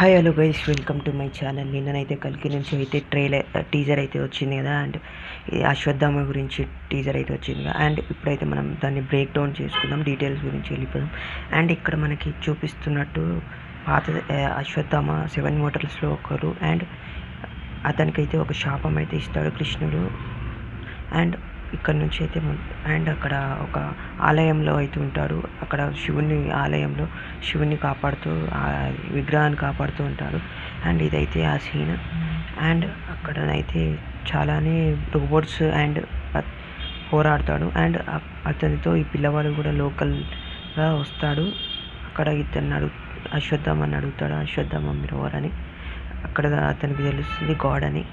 Hi hello guys, welcome to my channel. నిన్ననైతే కల్కి నుంచి అయితే టీజర్ అయితే వచ్చింది కదా. అండ్ అశ్వత్థామ గురించి టీజర్ అయితే వచ్చింది కదా. అండ్ ఇప్పుడైతే మనం దాన్ని బ్రేక్ డౌన్ చేసుకుందాం, డీటెయిల్స్ గురించి వెళ్ళిపోదాం. అండ్ ఇక్కడ మనకి చూపిస్తున్నట్టు పాత అశ్వత్థామ 7 మోటల్స్లో ఒకరు. అండ్ అతనికైతే ఒక శాపం అయితే ఇస్తాడు కృష్ణుడు. అండ్ ఇక్కడ నుంచి అయితే అండ్ అక్కడ ఒక ఆలయంలో అయితే ఉంటాడు. అక్కడ శివుని ఆలయంలో శివుని కాపాడుతూ ఆ విగ్రహాన్ని కాపాడుతూ ఉంటాడు. అండ్ ఇదైతే ఆ సీన్. అండ్ అక్కడనైతే చాలానే రోబోట్స్ అండ్ పోరాడతాడు. అండ్ అతనితో ఈ పిల్లవాడు కూడా లోకల్గా వస్తాడు. అక్కడ ఇతను అశ్వత్థామని అడుగుతాడు, అశ్వత్థామ మీరు ఎవరని. అక్కడ అతనికి తెలుస్తుంది గాడ్ అని.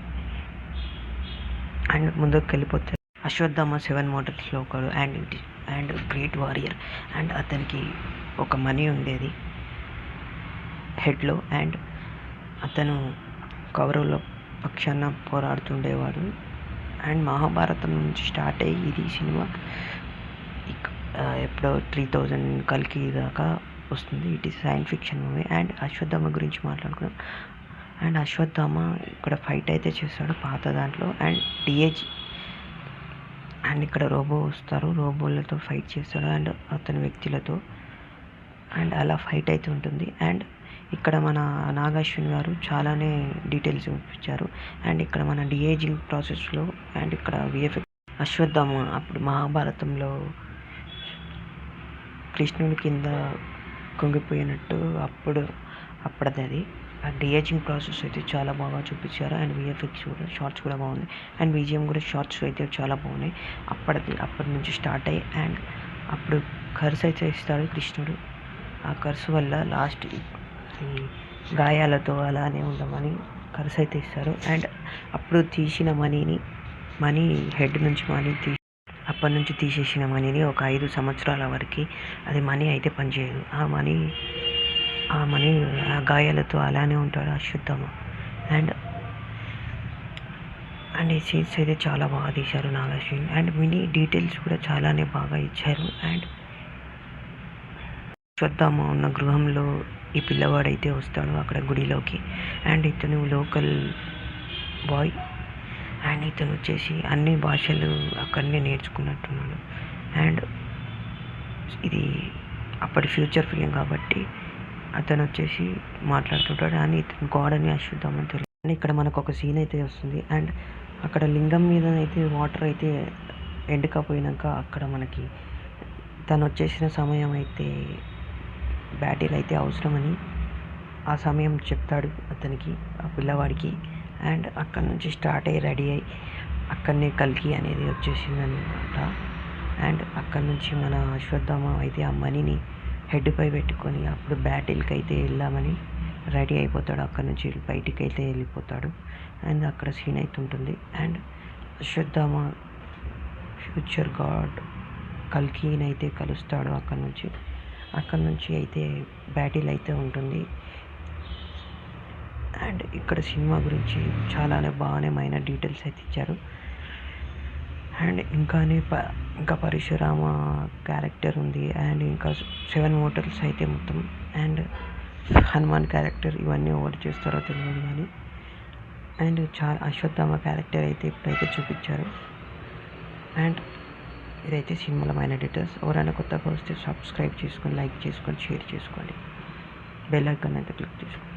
అండ్ ముందుకు వెళ్ళిపోతే అశ్వత్థామ 7 మోటల్స్లో ఒకడు. And great warrior. అండ్ అతనికి ఒక మనీ ఉండేది హెడ్లో. అండ్ అతను కౌరవుల పక్షాన పోరాడుతుండేవాడు. అండ్ మహాభారతం నుంచి స్టార్ట్ అయ్యి ఇది సినిమా ఎప్పుడో 3000 కల్కి దాకా వస్తుంది. It is science fiction movie. And Ashwatthama గురించి మాట్లాడుకున్నాం. అండ్ అశ్వత్థామ ఇక్కడ ఫైట్ అయితే చేస్తాడు పాత దాంట్లో. అండ్ డిఏజీ అండ్ ఇక్కడ రోబో వస్తారు, రోబోలతో ఫైట్ చేస్తాడు అండ్ అతని వ్యక్తులతో. అండ్ అలా ఫైట్ అయితే ఉంటుంది. అండ్ ఇక్కడ మన నాగాశ్విన్ గారు చాలానే డీటెయిల్స్ చూపించారు. అండ్ ఇక్కడ మన డిఏజింగ్ ప్రాసెస్లో అండ్ ఇక్కడ విఎఫ్ఎక్స్ అశ్వత్థామ అప్పుడు మహాభారతంలో కృష్ణుడి కింద కుంగిపోయినట్టు అప్పుడది అది ఆ డిఏజింగ్ ప్రాసెస్ అయితే చాలా బాగా చూపించారు. అండ్ విఎఫ్ఎక్స్ కూడా షార్ట్స్ కూడా బాగుంది. అండ్ బీజిఎం కూడా షార్ట్స్ అయితే చాలా బాగున్నాయి. అప్పటి నుంచి స్టార్ట్ అయ్యి అండ్ అప్పుడు కర్స్ అయితే ఇస్తాడు కృష్ణుడు. ఆ కర్స్ వల్ల లాస్ట్ ఈ గాయాలతో అలానే ఉండమని కర్స్ అయితే ఇస్తారు. అండ్ అప్పుడు తీసిన మనీ హెడ్ నుంచి అప్పటి నుంచి తీసేసిన మనీని ఒక 5 సంవత్సరాల వరకు అది మనీ అయితే పనిచేయదు. ఆ మనీ ఆ గాయాలతో అలానే ఉంటాడు అశ్వత్థామ. అండ్ ఈ సీన్స్ అయితే చాలా బాగా తీశారు నాగాశ్విన్. అండ్ మినీ డీటెయిల్స్ కూడా చాలానే బాగా ఇచ్చారు. అండ్ అశ్వత్థామ ఉన్న గృహంలో ఈ పిల్లవాడైతే వస్తాడు అక్కడ గుడిలోకి. అండ్ ఇతను లోకల్ బాయ్. అండ్ ఇతను వచ్చేసి అన్ని భాషలు అక్కడనే నేర్చుకున్నట్టున్నాడు. అండ్ ఇది అప్పటి ఫ్యూచర్ ఫిలిం కాబట్టి అతను వచ్చేసి మాట్లాడుతుంటాడు. అని ఇతను గాడ్ అని అశ్వత్థామని తెలియదు. అండ్ ఇక్కడ మనకు ఒక సీన్ అయితే వస్తుంది. అండ్ అక్కడ లింగం మీద అయితే వాటర్ అయితే ఎండకపోయినాక అక్కడ మనకి తను వచ్చేసిన సమయం అయితే బ్యాటిల్ అయితే అవసరమని ఆ సమయం చెప్తాడు అతనికి, ఆ పిల్లవాడికి. అండ్ అక్కడ నుంచి స్టార్ట్ అయ్యి రెడీ అయ్యి అక్కడనే కల్కి అనేది వచ్చేసిందనమాట. అండ్ అక్కడ నుంచి మన అశ్వత్థామ అయితే ఆ మనీని హెడ్పై పెట్టుకొని అప్పుడు బ్యాటిల్కి అయితే వెళ్దామని రెడీ అయిపోతాడు. అక్కడ నుంచి బయటికి అయితే వెళ్ళిపోతాడు. అండ్ అక్కడ సీన్ అయితే ఉంటుంది. అండ్ అశ్వత్థామ ఫ్యూచర్ గాడ్ కల్కిని అయితే కలుస్తాడు. అక్కడ నుంచి అయితే బ్యాటిల్ అయితే ఉంటుంది. అండ్ ఇక్కడ సినిమా గురించి చాలానే బాగానే మైన డీటెయిల్స్ అయితే ఇచ్చారు. అండ్ ఇంకా పరశురామ క్యారెక్టర్ ఉంది. అండ్ ఇంకా 7 మోటల్స్ అయితే మొత్తం. అండ్ హనుమాన్ క్యారెక్టర్ ఇవన్నీ ఓవర్ చేస్తారో తెలియదు కానీ. అండ్ అశ్వత్థామ క్యారెక్టర్ అయితే ఇప్పుడైతే చూపించారు. అండ్ ఇదైతే సినిమాలమైన డీటెయిల్స్. ఎవరైనా కొత్తగా వస్తే సబ్స్క్రైబ్ చేసుకొని, లైక్ చేసుకొని, షేర్ చేసుకోండి. బెల్ ఐకాన్ అయితే క్లిక్ చేసుకోండి.